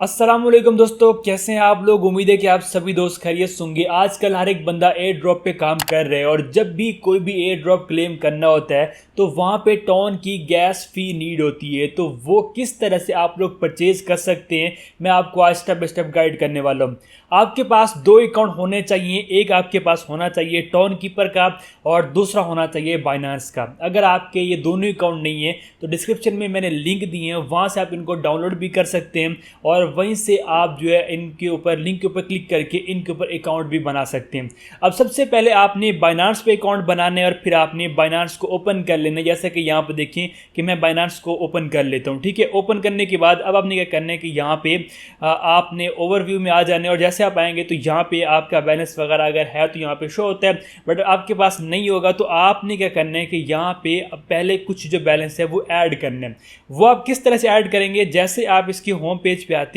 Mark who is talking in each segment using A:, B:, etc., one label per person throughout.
A: अस्सलामुअलैकुम दोस्तों, कैसे हैं आप लोग। उम्मीद है कि आप सभी दोस्त खैरियत से होंगे। आजकल हर एक बंदा एयर ड्रॉप पे काम कर रहे हैं और जब भी कोई भी एयर ड्रॉप क्लेम करना होता है तो वहाँ पे टॉन की गैस फी नीड होती है। तो वो किस तरह से आप लोग परचेज कर सकते हैं, मैं आपको आज स्टेप बाय स्टेप गाइड करने वाला हूँ। आपके पास दो अकाउंट होने चाहिए। एक आपके पास होना चाहिए टॉन कीपर का और दूसरा होना चाहिए बाइनांस का। अगर आपके ये दोनों अकाउंट नहीं है तो डिस्क्रिप्शन में मैंने लिंक दिए हैं, वहाँ से आप इनको डाउनलोड भी कर सकते हैं और वहीं से आप जो है इनके ऊपर लिंक के ऊपर क्लिक करके इनके ऊपर अकाउंट भी बना सकते हैं। अब सबसे पहले आपने बाइनांस पे अकाउंट बनाना है और फिर आपने बाइनांस को ओपन कर लेना है। जैसे कि यहाँ पे देखिए कि मैं बाइनांस को ओपन कर लेता हूँ। ठीक है, ओपन करने के बाद अब आपने क्या करना है कि यहाँ पे आपने ओवरव्यू में आ जाना है और जैसे आप आएंगे तो यहाँ पे आपका बैलेंस वगैरह अगर है तो यहाँ पे शो होता है, बट आपके पास नहीं होगा तो आपने क्या करना है कि यहाँ पे पहले कुछ जो बैलेंस है वो ऐड करना है। वो आप किस तरह से ऐड करेंगे, जैसे आप इसकी होम पेज पे आते हैं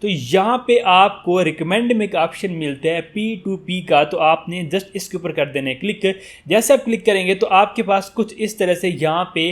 A: तो यहाँ पे आपको रिकमेंड में एक ऑप्शन मिलता है P2P का, तो आपने जस्ट इसके ऊपर कर देना है क्लिक। जैसे आप क्लिक करेंगे तो आपके पास कुछ इस तरह से यहाँ पे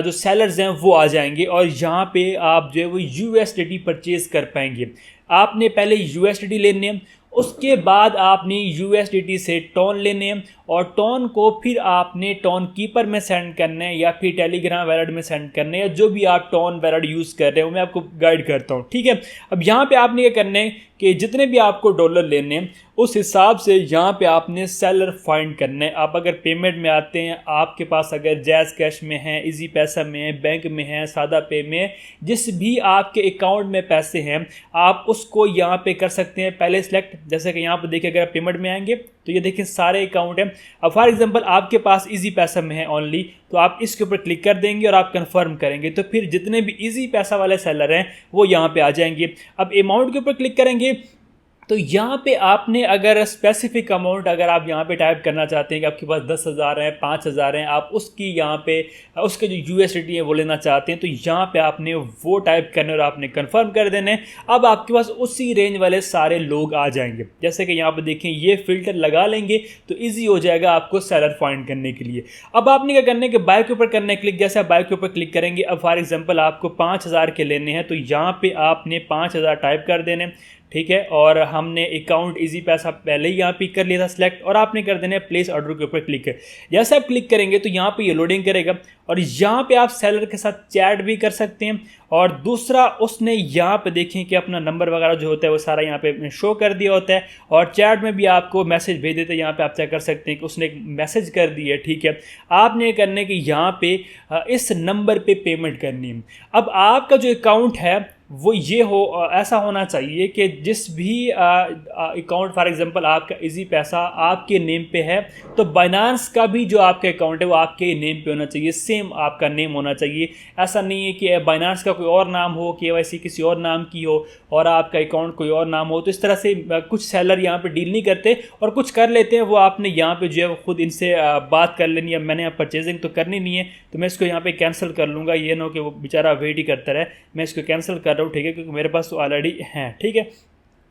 A: जो सेलर्स हैं वो आ जाएंगे और यहाँ पे आप जो है वो USDT परचेज कर पाएंगे। आपने पहले USDT लेने हैं, उसके बाद आपने USDT से टॉन लेने हैं और टॉन को फिर आपने टॉन कीपर में सेंड करना है या फिर टेलीग्राम वैलेट में सेंड करना है, या जो भी आप टॉन वैलेट यूज़ कर रहे हो मैं आपको गाइड करता हूँ। ठीक है, अब यहाँ पे आपने क्या करना है कि जितने भी आपको डॉलर लेने हैं उस हिसाब से यहाँ पे आपने सेलर फाइंड करना है। आप अगर पेमेंट में आते हैं, आपके पास अगर जैज़ कैश में है, इजी पैसा में है, बैंक में है, सादा पे में, जिस भी आपके अकाउंट में पैसे हैं आप उसको यहाँ पे कर सकते हैं पहले सिलेक्ट। जैसे कि यहाँ पे देखिए अगर आप पेमेंट में आएंगे तो ये देखिए सारे अकाउंट हैं। अब फॉर एग्जांपल आपके पास इजी पैसा में है ओनली, तो आप इसके ऊपर क्लिक कर देंगे और आप कंफर्म करेंगे तो फिर जितने भी इजी पैसा वाले सेलर हैं वो यहाँ पे आ जाएंगे। अब अमाउंट के ऊपर क्लिक करेंगे तो यहाँ पे आपने अगर स्पेसिफिक अमाउंट अगर आप यहाँ पे टाइप करना चाहते हैं कि आपके पास 10,000 है, 5,000 हैं, आप उसकी यहाँ पे उसके जो USDT है वो लेना चाहते हैं तो यहाँ पे आपने वो टाइप करना और आपने कंफर्म कर देना है। अब आपके पास उसी रेंज वाले सारे लोग आ जाएंगे। जैसे कि यहाँ पे देखें ये फिल्टर लगा लेंगे तो ईजी हो जाएगा आपको सेलर फाइंड करने के लिए। अब आपने क्या करना है कि बाय के ऊपर करना है क्लिक। जैसे आप बाय के ऊपर क्लिक करेंगे, अब फॉर एग्जाम्पल आपको 5,000 के लेने हैं तो यहाँ पे आपने 5,000 टाइप कर देने। ठीक है, और हमने अकाउंट इजी पैसा पहले ही यहाँ पे कर लिया था सिलेक्ट और आपने कर देना है प्लेस ऑर्डर के ऊपर क्लिक है। जैसे आप क्लिक करेंगे तो यहाँ पे ये लोडिंग करेगा और यहाँ पे आप सेलर के साथ चैट भी कर सकते हैं। और दूसरा उसने यहाँ पे देखें कि अपना नंबर वगैरह जो होता है वो सारा यहाँ पे शो कर दिया होता है और चैट में भी आपको मैसेज भेज देते हैं। यहाँ पे आप चेक कर सकते हैं कि उसने एक मैसेज कर दिया है। ठीक है, आपने करने कि यहाँ पे इस नंबर पे पेमेंट करनी है। अब आपका जो अकाउंट है वो ये हो ऐसा होना चाहिए कि जिस भी अकाउंट फॉर एग्जांपल आपका इजी पैसा आपके नेम पे है तो बाइनांस का भी जो आपका अकाउंट है वो आपके नेम पे होना चाहिए, सेम आपका नेम होना चाहिए। ऐसा नहीं है कि बाइनांस का कोई और नाम हो, KYC किसी और नाम की हो और आपका अकाउंट कोई और नाम हो। तो इस तरह से कुछ सेलर यहाँ पे डील नहीं करते और कुछ कर लेते हैं। वो आपने यहाँ पे जो है वो खुद इनसे बात कर लेनी है। मैंने परचेजिंग तो करनी नहीं है तो मैं इसको यहाँ पे कैंसिल कर लूँगा। ये ना हो कि वो बेचारा वेट ही करता रहे, मैं इसको कैंसिल कर रहा हूँ। ठीक है, क्योंकि मेरे पास तो ऑलरेडी हैं। ठीक है,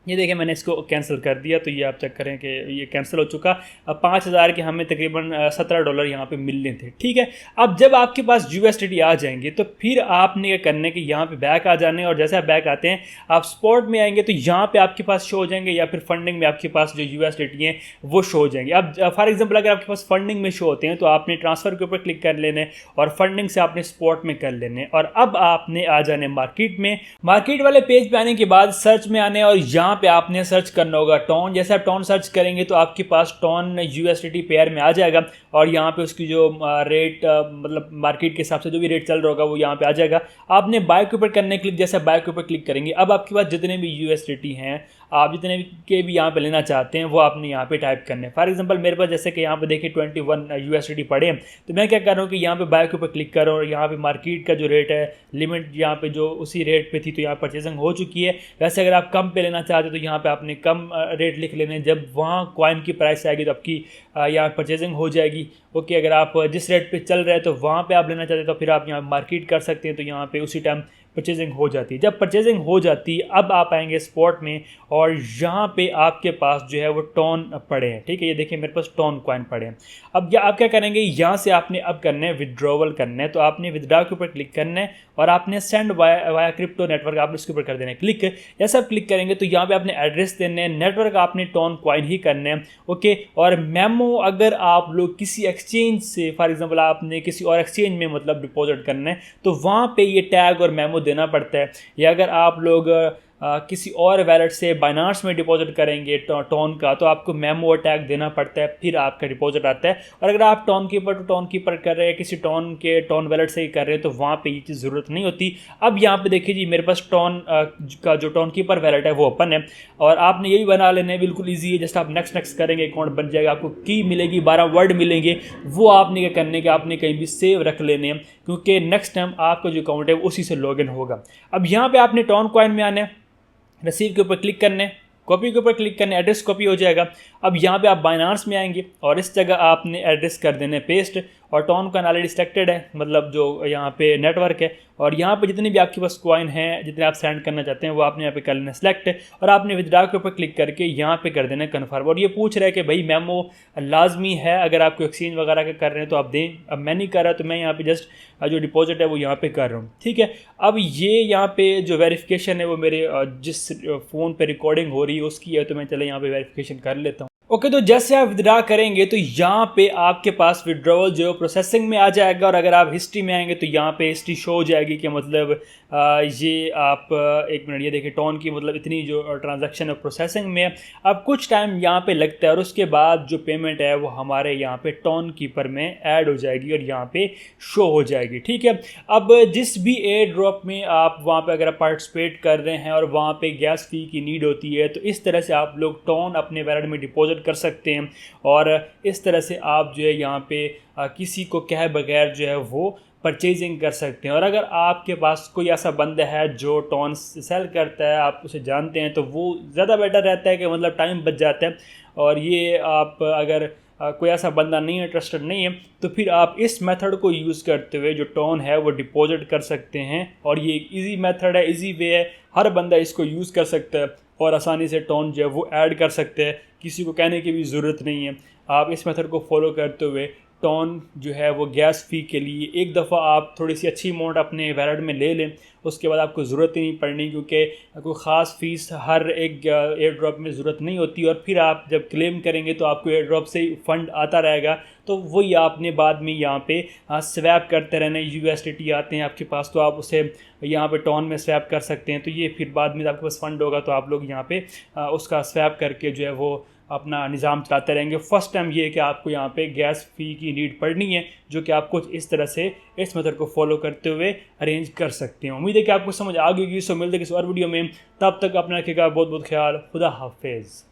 A: ये देखिए मैंने इसको कैंसिल कर दिया तो ये आप चेक करें कि ये कैंसिल हो चुका। अब 5,000 के हमें तकरीबन $17 यहाँ पे मिलने थे। ठीक है, अब जब आपके पास USDT आ जाएंगे तो फिर आपने क्या करना है कि यहाँ पे बैक आ जाने और जैसे आप बैक आते हैं आप स्पॉट में आएंगे तो यहाँ पे आपके पास शो हो जाएंगे या फिर फंडिंग में आपके पास जो USDT हैं वो शो हो जाएंगे। अब फॉर एग्जाम्पल अगर आपके पास फंडिंग में शो होते हैं तो आपने ट्रांसफ़र के ऊपर क्लिक कर लेने और फंडिंग से आपने स्पॉट में कर लेने और अब आपने आ जाने मार्केट में। मार्केट वाले पेज पे आने के बाद सर्च में आने और यहाँ पे आपने सर्च करना होगा टॉन। जैसे आप टॉन सर्च करेंगे तो आपके पास टॉन USDT पेयर में आ जाएगा और यहाँ पे उसकी जो रेट मतलब मार्केट के हिसाब से जो भी रेट चल रहा होगा वो यहाँ पे आ जाएगा। आपने बाय के ऊपर करने क्लिक, जैसे बाय के ऊपर क्लिक करेंगे अब आपके पास जितने भी USDT हैं आप जितने के भी यहाँ पे लेना चाहते हैं वो आपने यहाँ पे टाइप करने हैं। फॉर एग्जांपल मेरे पास जैसे कि यहाँ पे देखिए 21 USDT पड़े हैं तो मैं क्या कर रहा हूँ कि यहाँ पे बाय के ऊपर क्लिक कर रहा हूँ और यहाँ पे मार्केट का जो रेट है लिमिट यहाँ पे जो उसी रेट पे थी तो यहाँ परचेजिंग हो चुकी है। वैसे अगर आप कम पे लेना चाहते हो तो यहाँ पे आपने कम रेट लिख लेने, जब वहाँ कॉइन की प्राइस आएगी तो आपकी यहाँ परचेजिंग हो जाएगी। ओके, अगर आप जिस रेट पे चल रहे हैं तो वहाँ पे आप लेना चाहते हैं तो फिर आप यहाँ मार्केट कर सकते हैं तो यहाँ पे उसी टाइम परचेजिंग हो जाती है। जब परचेजिंग हो जाती है अब आप आएंगे स्पॉट में और यहाँ पे आपके पास जो है वो टॉन पड़े हैं। ठीक है, ये देखिए मेरे पास टॉन कॉइन पड़े हैं। अब आप क्या करेंगे, यहाँ से आपने अब करना है विड्रॉवल करना है तो आपने विदड्रॉ के ऊपर क्लिक करना है और आपने सेंड वाया क्रिप्टो नेटवर्क आपने उसके ऊपर कर देना है क्लिक। जैसे आप क्लिक करेंगे तो यहाँ पे आपने एड्रेस देने हैं, नेटवर्क आपने टोन कॉइन ही करने हैं, ओके। और मेमो अगर आप लोग किसी एक्सचेंज से, फॉर एग्जांपल आपने किसी और एक्सचेंज में मतलब डिपॉजिट करना है तो वहाँ पे ये टैग और मेमो देना पड़ता है। या अगर आप लोग किसी और वैलेट से बाइनांस में डिपॉजिट करेंगे टोन का तो आपको मेमो टैग देना पड़ता है, फिर आपका डिपॉजिट आता है। और अगर आप टोन कीपर कर रहे हैं, किसी टोन वैलेट से ही कर रहे हैं तो वहाँ पे ये चीज़ ज़रूरत नहीं होती। अब यहाँ पे देखिए जी, मेरे पास टोन का जो टोन कीपर वैलेट है वो ओपन है और आपने ये भी बना लेना है, बिल्कुल ईजी है। जस्ट आप नेक्स्ट करेंगे, अकाउंट बन जाएगा, आपको की मिलेगी, 12 वर्ड मिलेंगे, वो आपने क्या करने के आपने कहीं भी सेव रख लेने हैं, क्योंकि नेक्स्ट टाइम आपका जो अकाउंट है उसी से लॉगिन होगा। अब यहाँ पे आपने टोन कॉइन में आना है, रिसीव के ऊपर क्लिक करने, कॉपी के ऊपर क्लिक करने, एड्रेस कॉपी हो जाएगा। अब यहाँ पे आप बाइनांस में आएंगे और इस जगह आपने एड्रेस कर देने पेस्ट, और टोन का ऑलरेडी सिलेक्टेड है, मतलब जो यहाँ पे नेटवर्क है। और यहाँ पे जितने भी आपके पास कॉइन हैं, जितने आप सेंड करना चाहते हैं वो आपने यहाँ पे कर लेना सेलेक्ट, और आपने विदड्रॉ के ऊपर क्लिक करके यहाँ पे कर देना कन्फर्म। और ये पूछ रहा है कि भाई मेमो लाजमी है, अगर आपको एक्सचेंज वगैरह का कर रहे हैं तो आप दें। अब मैं नहीं कर रहा तो मैं यहाँ पे जस्ट जो डिपॉजिट है वो यहाँ पे कर रहा हूँ, ठीक है। अब ये यहाँ पे जो वेरिफिकेशन है वो मेरे जिस फ़ोन पे रिकॉर्डिंग हो रही है उसकी है, तो मैं चले यहाँ पे वेरिफिकेशन कर लेता हूँ। ओके, तो जैसे आप विदड्रॉ करेंगे तो यहाँ पे आपके पास विड्रॉवल जो प्रोसेसिंग में आ जाएगा, और अगर आप हिस्ट्री में आएंगे तो यहाँ पे हिस्ट्री शो हो जाएगी कि मतलब ये आप एक मिनट, ये देखिए टोन की मतलब इतनी जो ट्रांजैक्शन है प्रोसेसिंग में। अब कुछ टाइम यहाँ पे लगता है और उसके बाद जो पेमेंट है वो हमारे यहाँ पे टोन कीपर में ऐड हो जाएगी और यहाँ पे शो हो जाएगी, ठीक है। अब जिस भी एयर ड्रॉप में आप वहाँ पे अगर आप पार्टिसिपेट कर रहे हैं और वहाँ पे गैस फी की नीड होती है तो इस तरह से आप लोग टोन अपने वैलेट में डिपॉजिट कर सकते हैं, और इस तरह से आप जो है यहाँ पे किसी को कहे बगैर जो है वो परचेजिंग कर सकते हैं। और अगर आपके पास कोई ऐसा बंदा है जो टोन सेल करता है, आप उसे जानते हैं, तो वो ज़्यादा बेटर रहता है कि मतलब टाइम बच जाता है। और ये आप अगर कोई ऐसा बंदा नहीं है, ट्रस्टेड नहीं है, तो फिर आप इस मेथड को यूज़ करते हुए जो टोन है वो डिपॉजिट कर सकते हैं। और ये एक ईजी मेथड है, ईजी वे है, हर बंदा इसको यूज़ कर सकता है और आसानी से टोन जो है वो ऐड कर सकते हैं, किसी को कहने की भी ज़रूरत नहीं है। आप इस मेथड को फॉलो करते हुए टोन जो है वो गैस फी के लिए एक दफ़ा आप थोड़ी सी अच्छी अमाउंट अपने वैलेट में ले लें, उसके बाद आपको ज़रूरत ही नहीं पड़नी, क्योंकि कोई ख़ास फ़ीस हर एक एयर ड्रॉप में ज़रूरत नहीं होती। और फिर आप जब क्लेम करेंगे तो आपको एयर ड्रॉप से ही फ़ंड आता रहेगा, तो वही आपने बाद में यहाँ पे स्वैप करते रहना। USDT आते हैं आपके पास तो आप उसे यहाँ पे टोन में स्वैप कर सकते हैं, तो ये फिर बाद में आपके पास फ़ंड होगा तो आप लोग यहाँ पे उसका स्वैप करके जो है वो अपना निज़ाम चलाते रहेंगे। फर्स्ट टाइम ये है कि आपको यहाँ पे गैस फी की नीड पड़नी है, जो कि आप कुछ इस तरह से इस मेथड को फॉलो करते हुए अरेंज कर सकते हैं। उम्मीद है कि आपको समझ आ गई। सो मिलते हैं किसी और वीडियो में, तब तक अपना रखिएगा बहुत बहुत ख्याल। खुदा हाफिज़।